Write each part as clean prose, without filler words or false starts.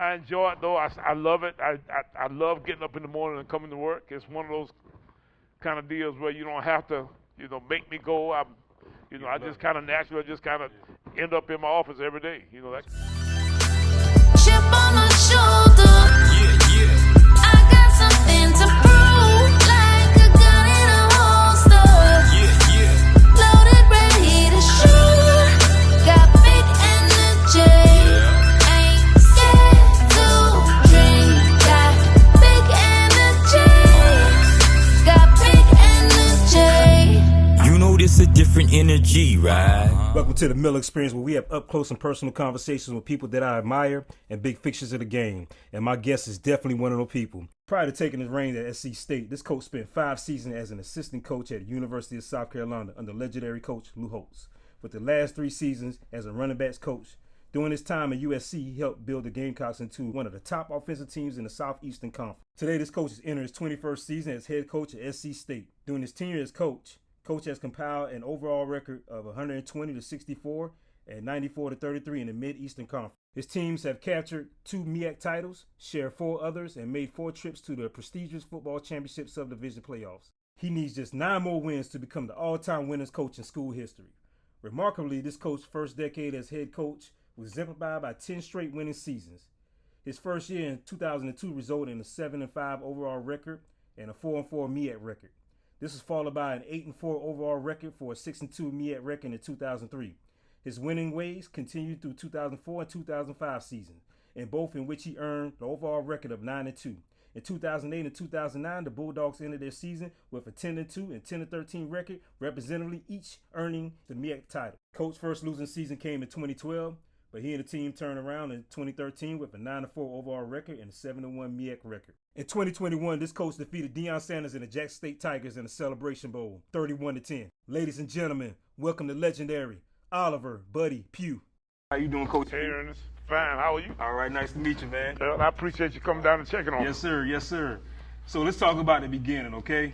I enjoy it though. I love it. I love getting up in the morning and coming to work. It's one of those kind of deals where you don't have to, make me go. I just kind of naturally just kind of end up in my office every day. That. Chip on my shoulder. Yeah, yeah. I got something to prove, like a gun in a holster. Yeah, yeah. Loaded, ready to shoot. Got big energy. Yeah. Ain't scared to dream. Got big energy. Got big energy. You know this a different energy, right? Welcome to the Miller Experience, where we have up-close and personal conversations with people that I admire and big fixtures of the game. And my guest is definitely one of those people. Prior to taking his reign at SC State, this coach spent 5 seasons as an assistant coach at the University of South Carolina under legendary coach Lou Holtz. With the last 3 seasons as a running backs coach. During his time at USC, he helped build the Gamecocks into one of the top offensive teams in the Southeastern Conference. Today, this coach is entering his 21st season as head coach at SC State. During his tenure as coach has compiled an overall record of 120-64 and 94-33 in the Mid-Eastern Conference. His teams have captured 2 MEAC titles, shared 4 others, and made 4 trips to the prestigious football championship subdivision playoffs. He needs just 9 more wins to become the all-time winners coach in school history. Remarkably, this coach's first decade as head coach was exemplified by 10 straight winning seasons. His first year in 2002 resulted in a 7-5 overall record and a 4-4 MEAC record. This was followed by an 8-4 overall record for a 6-2 MEAC record in 2003. His winning ways continued through 2004 and 2005 seasons, in both in which he earned the overall record of 9-2. In 2008 and 2009, the Bulldogs ended their season with a 10-2 and 10-13 record, representatively each earning the MEAC title. Coach's first losing season came in 2012, but he and the team turned around in 2013 with a 9-4 overall record and a 7-1 MEAC record. In 2021, this coach defeated Deion Sanders and the Jackson State Tigers in the Celebration Bowl, 31-10. Ladies and gentlemen, welcome to legendary Oliver Buddy Pough. How you doing, Coach? Hey, Ernest. Fine. How are you? All right, nice to meet you, man. I appreciate you coming down and checking on me. Yes, sir. Yes, sir. So let's talk about the beginning, okay?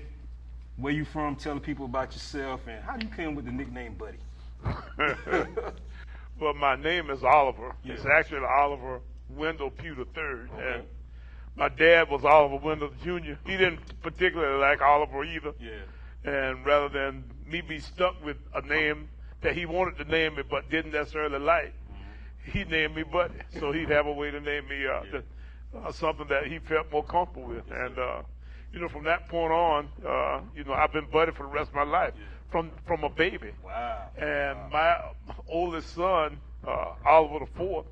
Where you from? Tell the people about yourself and how you came with the nickname Buddy. Well, my name is Oliver. Yeah. It's actually Oliver Wendell Pough III. Okay. And my dad was Oliver Wendell Jr. He didn't particularly like Oliver either. Yeah. And rather than me be stuck with a name that he wanted to name me but didn't necessarily like, he named me Buddy. So he'd have a way to name me something that he felt more comfortable with. And, from that point on, I've been Buddy for the rest of my life. From a baby. Wow. And my oldest son, Oliver the Fourth,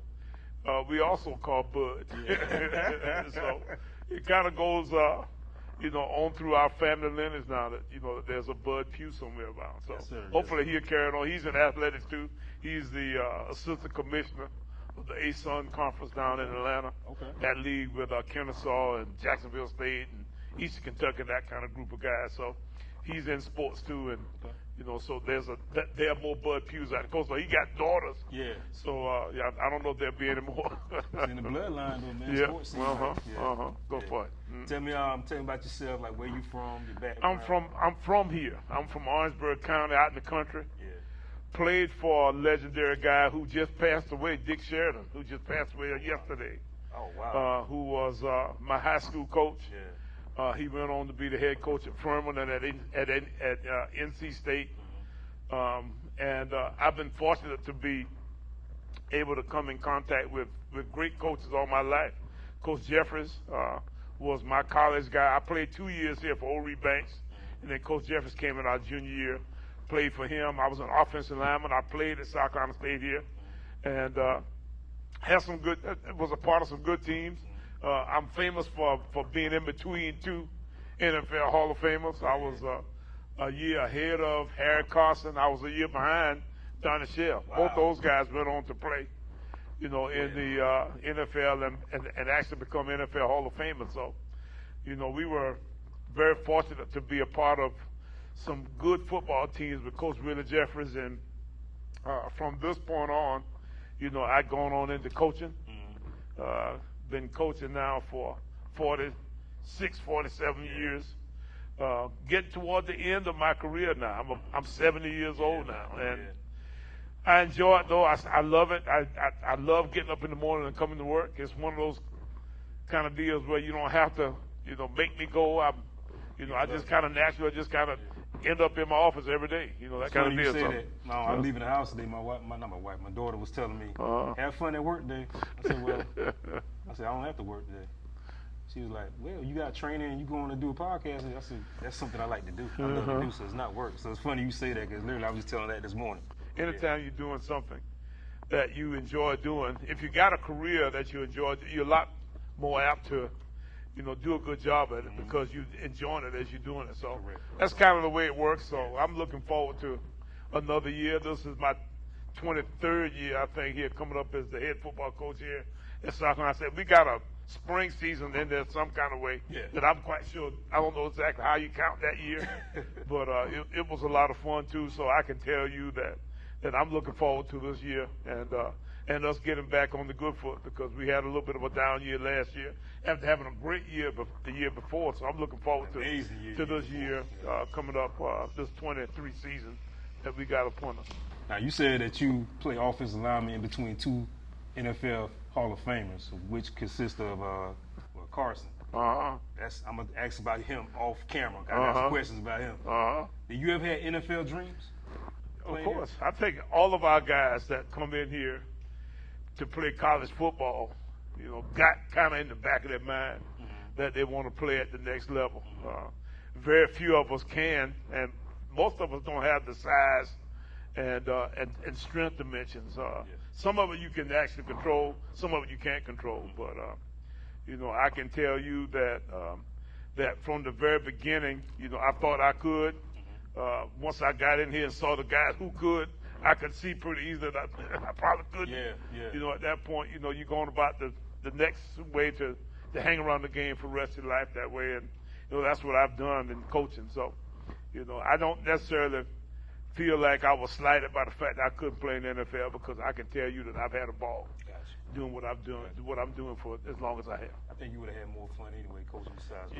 we also call Bud. Yeah. So it kind of goes, on through our family lineage now that, there's a Bud Pough somewhere around. So yes, sir. Hopefully he'll carry it on. He's in athletics too. He's the assistant commissioner of the A-Sun Conference down in Atlanta. Okay. That league with Kennesaw and Jacksonville State and Eastern Kentucky, that kind of group of guys. So he's in sports too, and so there are more Bud Poughs out there. So he got daughters. Yeah. So I don't know if there'll be any more. It's in the bloodline though, man. Yeah. Sports scene, Go for it. Tell me about yourself, like where you from, your background. I'm from here. I'm from Orangeburg County, out in the country. Yeah. Played for a legendary guy who just passed away, Dick Sheridan, who just passed away yesterday. Oh wow. Who was my high school coach. Yeah. He went on to be the head coach at Furman and at NC State. And I've been fortunate to be able to come in contact with great coaches all my life. Coach Jeffries was my college guy. I played 2 years here for Old Reed Banks, and then Coach Jeffries came in our junior year, played for him. I was an offensive lineman. I played at South Carolina State here, and was a part of some good teams. I'm famous for being in between 2 NFL Hall of Famers. I was a year ahead of Harry Carson. I was a year behind Donnie Shell. Wow. Both those guys went on to play, in the NFL and actually become NFL Hall of Famers. So, we were very fortunate to be a part of some good football teams with Coach Willie Jeffries. And from this point on, I'd gone on into coaching. Been coaching now for 46, 47 years. Getting toward the end of my career now. I'm 70 years old now, and I enjoy it though. I love it. I love getting up in the morning and coming to work. It's one of those kind of deals where you don't have to, make me go. I just kind of naturally just kind of end up in my office every day. That kind of deal. You say that. No, I'm leaving the house today. My daughter was telling me, have fun at work today. I said, well, I don't have to work today. She was like, well, you got training and you going to do a podcast. I said, that's something I like to do. I love to do, so it's not work. So it's funny you say that because literally I was just telling that this morning. Anytime you're doing something that you enjoy doing, if you got a career that you enjoy, you're a lot more apt to, do a good job at it because you're enjoying it as you're doing it. So that's kind of the way it works. So I'm looking forward to another year. This is my 23rd year, I think, here coming up as the head football coach here at South Carolina. I said, we got a spring season in there some kind of way that I'm quite sure, I don't know exactly how you count that year, but it was a lot of fun too. So I can tell you that I'm looking forward to this year and us getting back on the good foot because we had a little bit of a down year last year after having a great year the year before. So I'm looking forward to this year coming up, this 23 season that we got upon us. Now, you said that you play offensive lineman in between two NFL Hall of Famers, which consist of Carson. I'm going to ask about him off camera. I got some questions about him. Did you ever have NFL dreams? Of course. I think all of our guys that come in here to play college football, got kind of in the back of their mind that they want to play at the next level. Very few of us can, and most of us don't have the size and strength dimensions. Some of it you can actually control, some of it you can't control. But I can tell you that from the very beginning, I thought I could. Once I got in here and saw the guys who could, I could see pretty easily that I probably couldn't. At that point, you're going about the next way to hang around the game for the rest of your life that way. And, that's what I've done in coaching. So, I don't necessarily feel like I was slighted by the fact that I couldn't play in the NFL because I can tell you that I've had a ball doing what I'm doing for as long as I have. I think you would have had more fun anyway, coaching besides.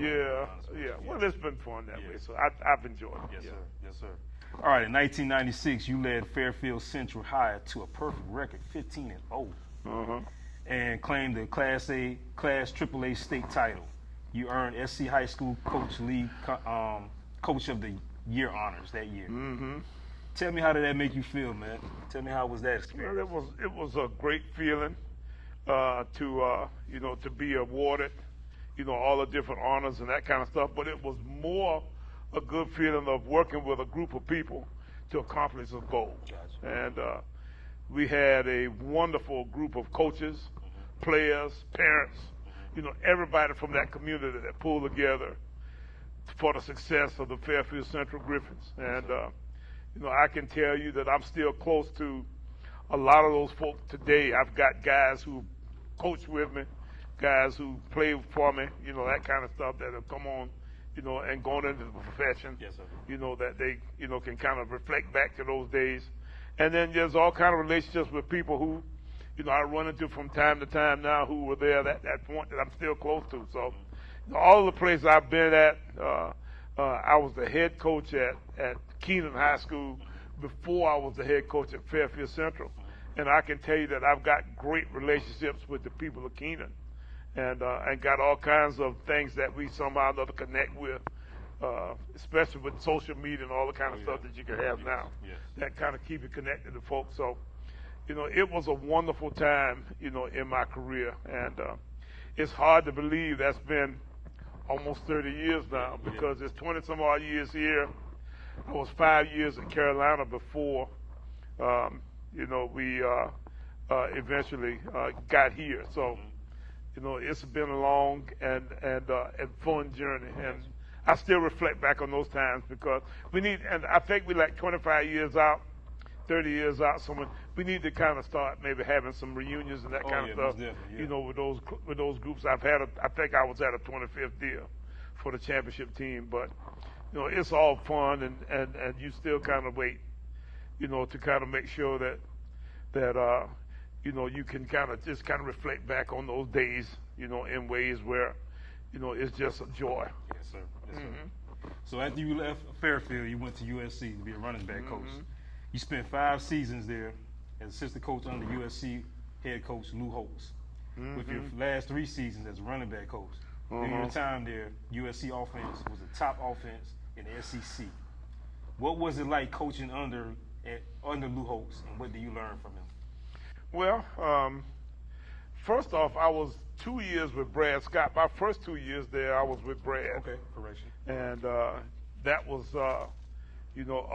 Well, it's been fun that way, so I've enjoyed it. Yes, sir. All right, in 1996, you led Fairfield Central High to a perfect record, 15-0, and claimed the Class AAA state title. You earned SC High School Coach League Coach of the Year honors that year. Tell me, how did that make you feel, man? Tell me, how was that experience? Well, it was a great feeling to be awarded, all the different honors and that kind of stuff. But it was more a good feeling of working with a group of people to accomplish a goal. And we had a wonderful group of coaches, players, parents, everybody from that community that pulled together for the success of the Fairfield Central Griffins. And I can tell you that I'm still close to a lot of those folks today. I've got guys who coach with me, guys who play for me, that kind of stuff that have come on, and gone into the profession, that they, can kind of reflect back to those days. And then there's all kind of relationships with people who, I run into from time to time now who were there at that point that I'm still close to. So all of the places I've been at, I was the head coach at Keenan High School before I was the head coach at Fairfield Central. And I can tell you that I've got great relationships with the people of Keenan and got all kinds of things that we somehow or another connect with, especially with social media and all the kind of stuff that you can have now that kind of keep you connected to folks. So, it was a wonderful time, in my career. And it's hard to believe that's been almost 30 years now because it's 20-some odd years here. I was 5 years in Carolina before, we eventually got here. So, it's been a long and fun journey. And I still reflect back on those times because and I think we're like 25 years out, 30 years out, we need to kind of start maybe having some reunions and that kind of stuff, with those groups. I think I was at a 25th deal for the championship team, but, it's all fun and you still kind of wait, to kind of make sure that you can kind of reflect back on those days, in ways where, it's just a joy. Yes, sir. Yes, sir. So after you left Fairfield, you went to USC to be a running back coach. You spent 5 seasons there, as assistant coach under USC head coach Lou Holtz. With your last 3 seasons as running back coach. During your time there, USC offense was the top offense in the SEC. What was it like coaching under Lou Holtz, and what did you learn from him? Well, first off, I was 2 years with Brad Scott. My first 2 years there, I was with Brad. Okay, correction. And that was, a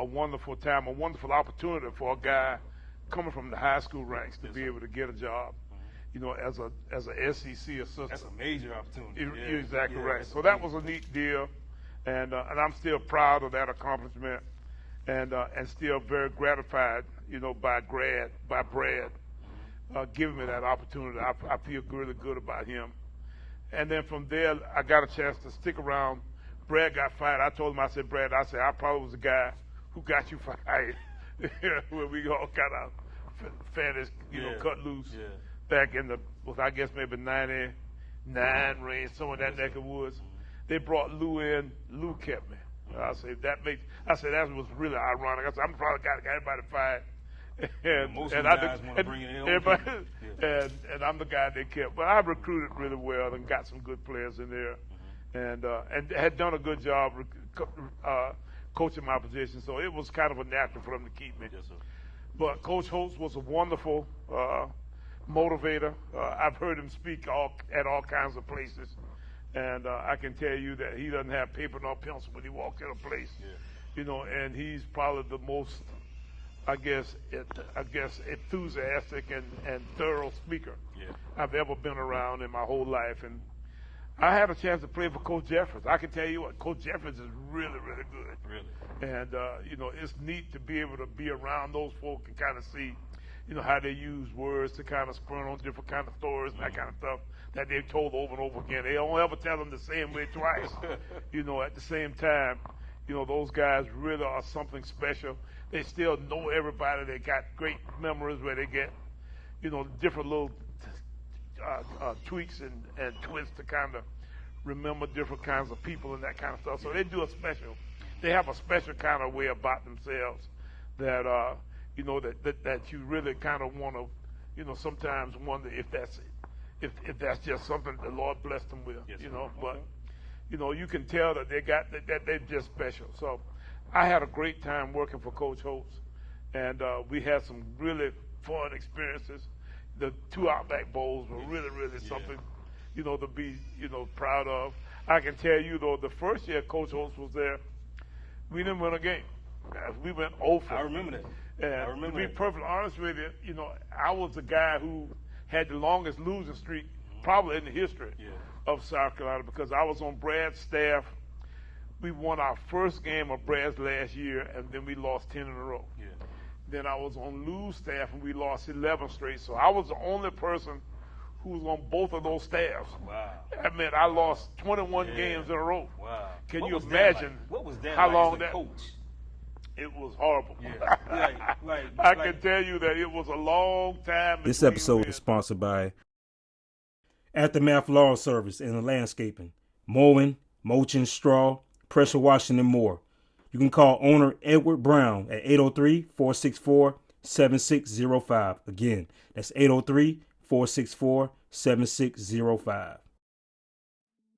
wonderful time, a wonderful opportunity for a guy coming from the high school ranks to be able to get a job, as a SEC assistant. That's a major opportunity. You're exactly right. So that was a neat deal, and I'm still proud of that accomplishment, and still very gratified, by Brad giving me that opportunity. I feel really good about him. And then from there, I got a chance to stick around. Brad got fired. I told him, I said, I probably was the guy who got you fired. Where we all kind of finished, cut loose back in I guess maybe 99 range, somewhere in that neck of woods. They brought Lou in. Lou kept me. I said that was really ironic. I said, I'm probably the guy that got everybody fired. And most of the guys want to bring in everybody, and I'm the guy they kept. But I recruited really well and got some good players in there, and had done a good job coaching my position. So it was kind of a natural for them to keep me. Yes, sir. But Coach Holtz was a wonderful motivator. I've heard him speak at all kinds of places, and I can tell you that he doesn't have paper nor pencil when he walks in a place. Yeah. And he's probably the most, I guess, enthusiastic and thorough speaker I've ever been around in my whole life. And I had a chance to play for Coach Jeffers. I can tell you what, Coach Jeffers is really, really good. Really. And, it's neat to be able to be around those folk and kind of see, how they use words to kind of spur on different kind of stories and that kind of stuff that they've told over and over again. They don't ever tell them the same way twice. At the same time, those guys really are something special. They still know everybody. They got great memories where they get, different little tweaks and twists to kind of remember different kinds of people and that kind of stuff. So they do they have a special kind of way about themselves that, that you really kind of want to, sometimes wonder if that's just something the Lord blessed them with, Yes, but, you can tell that they're just special. So I had a great time working for Coach Holtz, and we had some really fun experiences. The 2 Outback Bowls were really, really something, to be, proud of. I can tell you, though, the first year Coach Holtz was there, we didn't win a game. We went 0 for. I remember that. And to be perfectly honest with you, I was the guy who had the longest losing streak probably in the history of South Carolina, because I was on Brad's staff. We won our first game of Brad's last year, and then we lost 10 in a row. Yeah. Then I was on Lou's staff, and we lost 11 straight. So I was the only person who was on both of those staffs. Wow. That meant I lost 21 games in a row. Wow. Can What you was that imagine like? What was that how like long as a that coach? It was horrible. Yeah. I can tell you that it was a long time. This episode is sponsored by Aftermath Lawn Service in the landscaping, mowing, mulching, straw, pressure washing, and more. You can call owner Edward Brown at 803-464-7605. Again, that's 803-464-7605.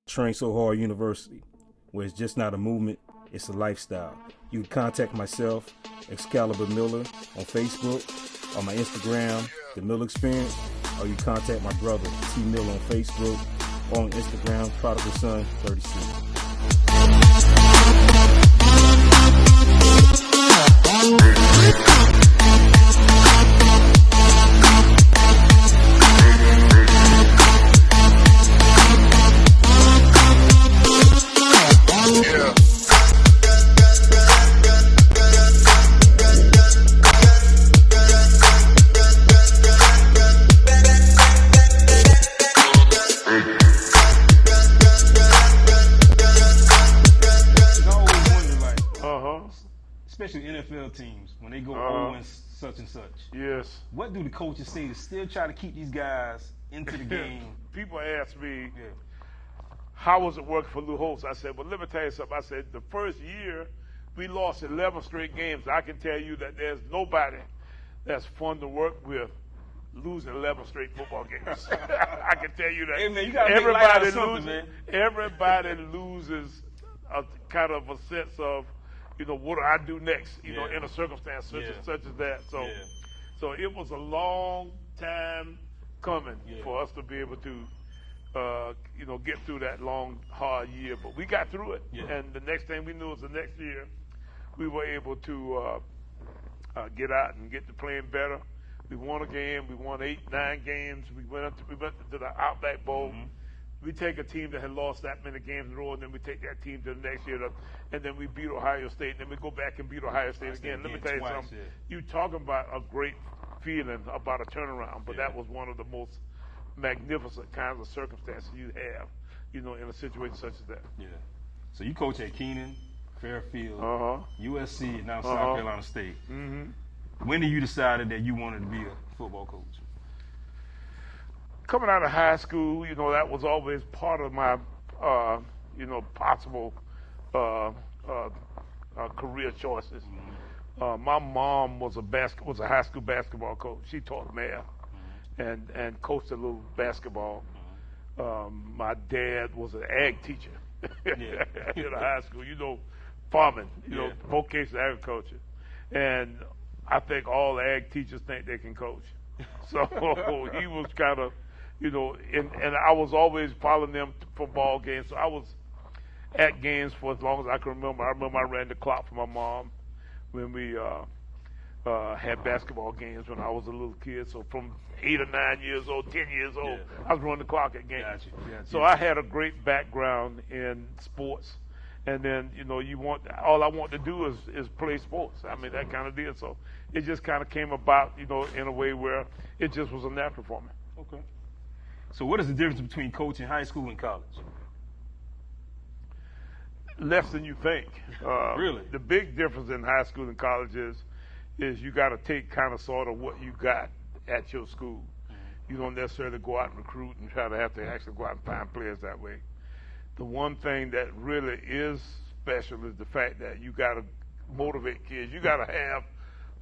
Train So Hard University, where it's just not a movement, it's a lifestyle. You can contact myself, Excalibur Miller, on Facebook, on my Instagram, The Miller Experience, or you contact my brother, T. Miller, on Facebook, or on Instagram, Prodigal Son 36. Especially NFL teams, when they go 0 and such and such. Yes. What do the coaches say to still try to keep these guys into the game? People ask me, how was it working for Lou Holtz? I said, well, let me tell you something. I said, the first year, we lost 11 straight games. I can tell you that there's nobody that's fun to work with losing 11 straight football games. I can tell you that. Hey, man, you gotta make light out of something, man. Everybody loses a kind of a sense of, what do I do next? In a circumstance such as that. So it was a long time coming for us to be able to, get through that long, hard year. But we got through it. Yeah. And the next thing we knew was the next year, we were able to get out and get to playing better. We won a game. We won 8, 9 games. We went to the Outback Bowl. Mm-hmm. We take a team that had lost that many games in a row, and then we take that team to the next year, and then we beat Ohio State, and then we go back and beat Ohio State again. Let me tell you something. You talking about a great feeling about a turnaround, but that was one of the most magnificent kinds of circumstances you have, in a situation such as that. Yeah. So you coach at Keenan, Fairfield, USC, and now South Carolina State. Mm-hmm. When did you decide that you wanted to be a football coach? Coming out of high school, that was always part of my, possible career choices. My mom was a high school basketball coach. She taught math and coached a little basketball. My dad was an ag teacher in high school. Farming, vocational agriculture, and I think all ag teachers think they can coach. So he was kind of. And I was always following them for ball games. So I was at games for as long as I can remember. I remember I ran the clock for my mom when we had basketball games when I was a little kid. So from 8 or 9 years old, 10 years old, I was running the clock at games. Gotcha. So I had a great background in sports. And then, all I want to do is play sports. I mean, that kind of deal. So it just kind of came about, in a way where it just was a natural for me. Okay. So what is the difference between coaching high school and college? Less than you think. Really? The big difference in high school and college is you got to take kind of sort of what you got at your school. Mm-hmm. You don't necessarily go out and recruit and try to have to actually go out and find players that way. The one thing that really is special is the fact that you got to motivate kids. You got to have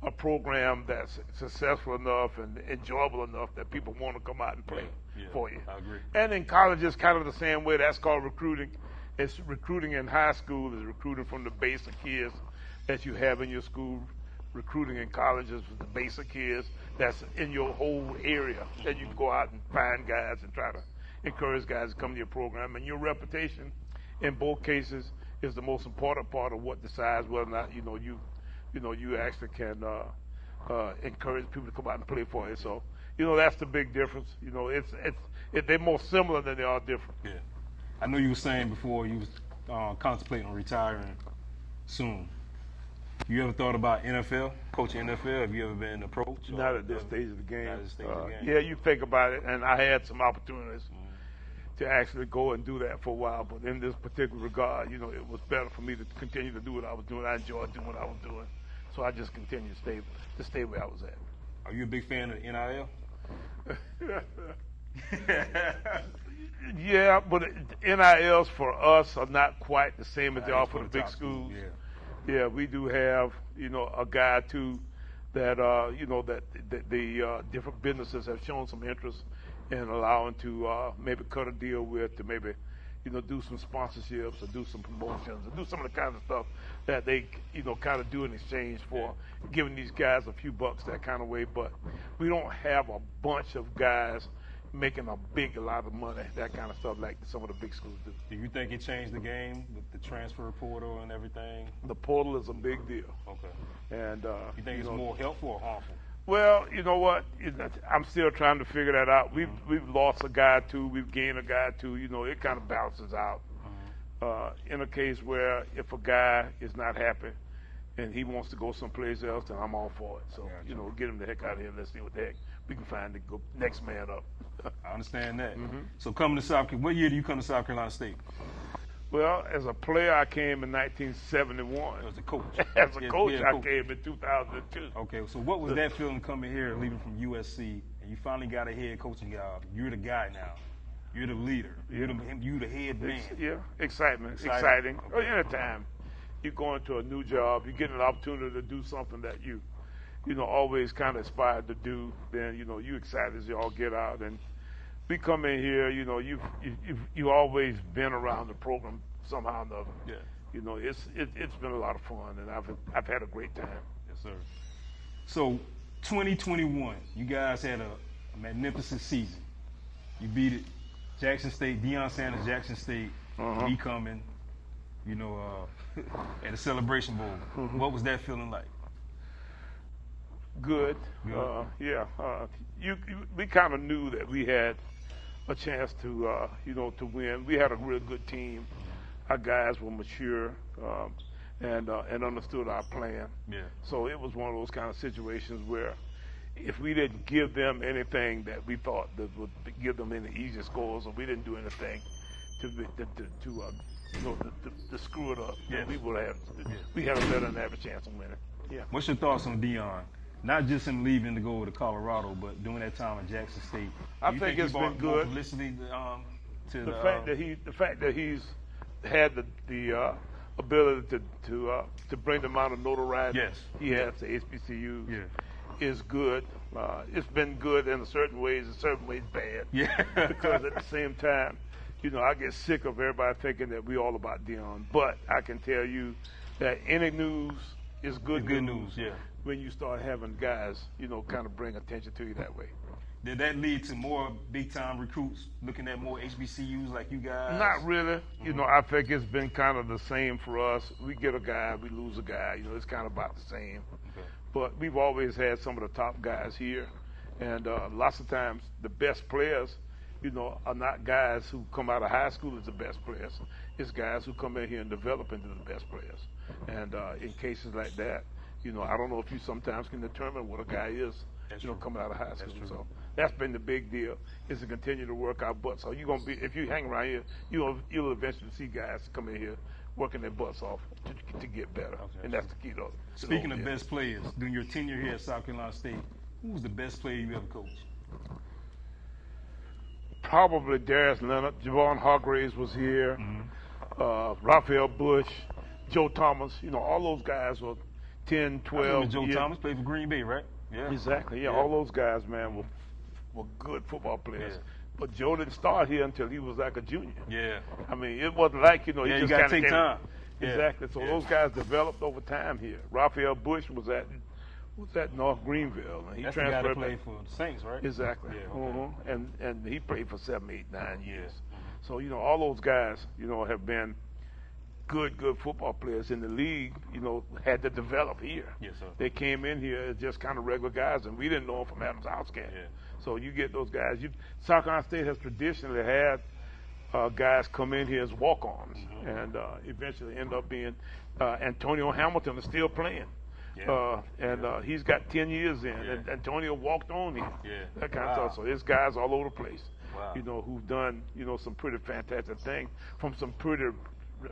a program that's successful enough and enjoyable enough that people want to come out and play for you. I agree. And in college, it's kind of the same way. That's called recruiting. It's recruiting in high school is recruiting from the base of kids that you have in your school. Recruiting in colleges is the base of kids that's in your whole area that you can go out and find guys and try to encourage guys to come to your program. And your reputation in both cases is the most important part of what decides whether or not you actually can encourage people to come out and play for you. So, that's the big difference. They're more similar than they are different. Yeah. I know you were saying before you was contemplating on retiring soon. You ever thought about NFL, coaching NFL? Have you ever been approached? Not at this stage of the game. Not at this stage of the game. Yeah, you think about it, and I had some opportunities to actually go and do that for a while, but in this particular regard, it was better for me to continue to do what I was doing. I enjoyed doing what I was doing. So I just continued to stay where I was at. Are you a big fan of NIL? Yeah, but NILs for us are not quite the same as they are for the big schools. Yeah, we do have, a guy too that, that the different businesses have shown some interest in allowing to maybe cut a deal with, to maybe, do some sponsorships or do some promotions or do some of the kinds of stuff that they, kind of do in exchange for giving these guys a few bucks that kind of way. But we don't have a bunch of guys making a lot of money, that kind of stuff like some of the big schools do. Do you think it changed the game with the transfer portal and everything? The portal is a big deal. Okay. And you think it's more helpful or harmful? Well, you know what? I'm still trying to figure that out. We've lost a guy too. We've gained a guy too. It kind of balances out. In a case where if a guy is not happy and he wants to go someplace else, then I'm all for it. So, get him the heck out of here. Let's see what the heck we can find to go next man up. I understand that. So coming to South Carolina, what year did you come to South Carolina State? Well, as a player, I came in 1971. As a coach? As a coach, I came in 2002. Okay, so what was that feeling coming here, leaving from USC, and you finally got a head coaching job? You're the guy now. You're the leader. You're the head man. Exciting. Okay. Anytime you go into a new job, you get an opportunity to do something that you always kind of aspired to do, then, you excited as you all get out. And we come in here, you've always been around the program somehow or another. Yeah. It's been a lot of fun, and I've had a great time. Yes, sir. So 2021, you guys had a magnificent season. You beat it, Jackson State, Deion Sanders Jackson State. We coming, at a Celebration Bowl. What was that feeling like? Good. Yeah. We kind of knew that we had a chance to, to win. We had a real good team. Our guys were mature and understood our plan. Yeah. So it was one of those kind of situations where if we didn't give them anything that we thought that would give them any easy scores, or we didn't do anything to screw it up, then we had a better than average chance of winning. Yeah. What's your thoughts on Deion? Not just him leaving to go to Colorado, but during that time at Jackson State. I think it's been good. Publicity to the fact that he's had the ability to bring the amount of notoriety he has to HBCUs is good. It's been good in certain ways bad. Yeah. Because at the same time, I get sick of everybody thinking that we all about Deion. But I can tell you that any news is good news. Yeah. When you start having guys, kind of bring attention to you that way. Did that lead to more big-time recruits looking at more HBCUs like you guys? Not really. I think it's been kind of the same for us. We get a guy, we lose a guy. It's kind of about the same. Okay. But we've always had some of the top guys here. And lots of times the best players, are not guys who come out of high school as the best players. It's guys who come in here and develop into the best players. And in cases like that, I don't know if you sometimes can determine what a guy is, coming out of high school. So that's been the big deal, is to continue to work our butts. So you're gonna be, if you hang around here, you'll eventually see guys come in here working their butts off to get better, and that's the key though. Speaking of best players, during your tenure here at South Carolina State, who was the best player you ever coached? Probably Darius Leonard. Javon Hargraves was here. Raphael Bush, Joe Thomas. All those guys were 10, 12. Joe Thomas played for Green Bay, right? Yeah. Exactly. Yeah, all those guys, man, were good football players. Yeah. But Joe didn't start here until he was like a junior. Yeah. I mean, it wasn't like, he you just gotta kind of take time. Exactly. So those guys developed over time here. Raphael Bush was at North Greenville, and he That's transferred. The guy that played for the Saints, right? Exactly. Yeah, okay. And he played for 7, 8, 9 years. So all those guys, have been good football players in the league. Had to develop here. Yes, sir. They came in here as just kind of regular guys, and we didn't know them from Adams House Camp. Yeah. So you get those guys. South Carolina State has traditionally had guys come in here as walk-ons, and eventually end up being Antonio Hamilton is still playing. Yeah. He's got 10 years in, and Antonio walked on here. Yeah. That kind of stuff. So there's guys all over the place, Wow. Who've done, some pretty fantastic things from some pretty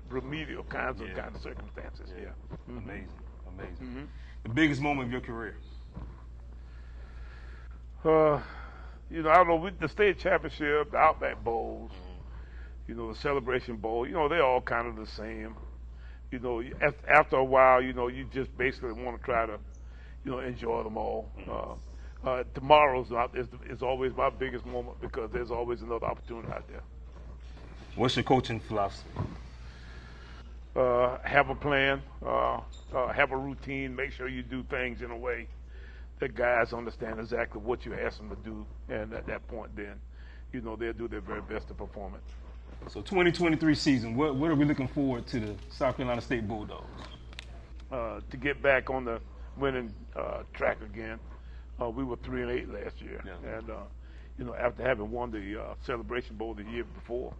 remedial kinds of circumstances. Yeah. Amazing. The biggest moment of your career? I don't know, the state championship, the Outback Bowls, the Celebration Bowl, they're all kind of the same. After a while, you just basically want to try to, enjoy them all. Tomorrow's is always my biggest moment because there's always another opportunity out there. What's your coaching philosophy? Have a plan, have a routine, make sure you do things in a way that guys understand exactly what you ask them to do, and at that point then, they'll do their very best to perform it. So 2023 season, what are we looking forward to the South Carolina State Bulldogs? To get back on the winning track again. We were 3-8 last year, and after having won the Celebration Bowl the year before,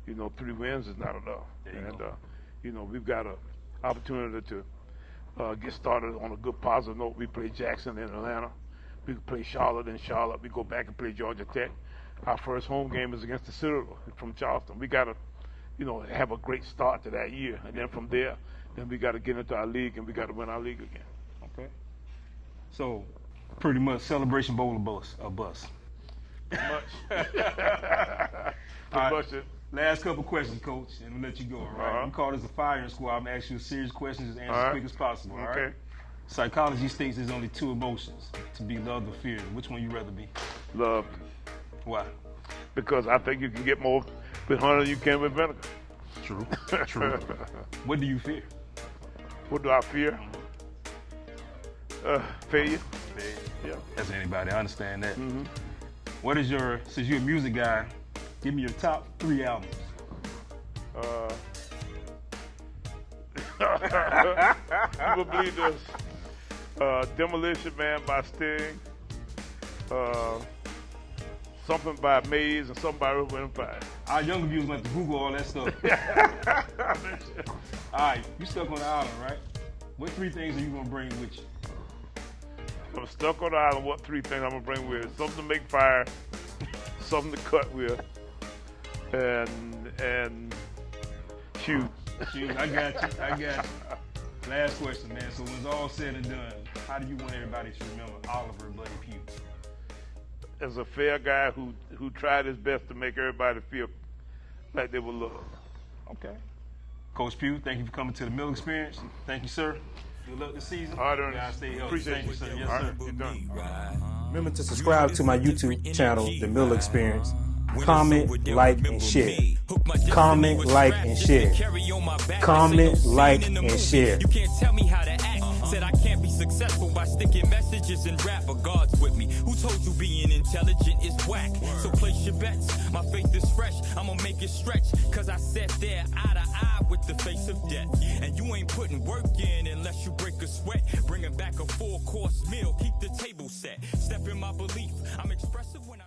3 wins is not enough. We've got an opportunity to get started on a good positive note. We play Jackson in Atlanta. We play Charlotte in Charlotte. We go back and play Georgia Tech. Our first home game is against the Citadel from Charleston. We got to, have a great start to that year, and then from there, then we got to get into our league and we got to win our league again. Okay. So, pretty much Celebration Bowl or bust. Much. All right. Last couple questions, Coach, and we'll let you go. All right. We call this a firing squad. I'm going to ask you a series of questions and answer as quick as possible. All right. Psychology states there's only two emotions, to be loved or feared. Which one you rather be? Love. Why? Because I think you can get more with honey than you can with vinegar. True. True. What do you fear? What do I fear? Failure. Yeah. That's anybody. I understand that. What is your, since you're a music guy, give me your top 3 albums. You will believe this. Demolition Man by Sting. Something by Maze and something by Earth, Wind & Fire. Our younger viewers want to Google all that stuff. All right, you stuck on the island, right? What 3 things are you gonna bring with you? I'm stuck on the island. What 3 things I'm gonna bring with? Something to make fire, something to cut with, and shoot. Shoot, I got you. Last question, man. So when it's all said and done, how do you want everybody to remember Oliver Buddy Pough? As a fair guy who tried his best to make everybody feel like they were loved. Okay. Coach Pough, thank you for coming to the Mill Experience. Thank you, sir. Good luck this season. All right, guys, stay healthy. appreciate Thank you, sir. Yes, All sir. right, you're done. Remember to subscribe to my YouTube channel, The Mill Experience. Comment, like, and share. Comment, like, and share. Comment, like, and share. You can't tell me how to act. Said I can't be successful by sticking messages in rap, but God's with me. Who told you being intelligent is whack? So place your bets. My faith is fresh. I'ma make it stretch. Cause I sat there eye to eye with the face of death. And you ain't putting work in unless you break a sweat. Bringing back a 4-course meal. Keep the table set. Step in my belief. I'm expressive when I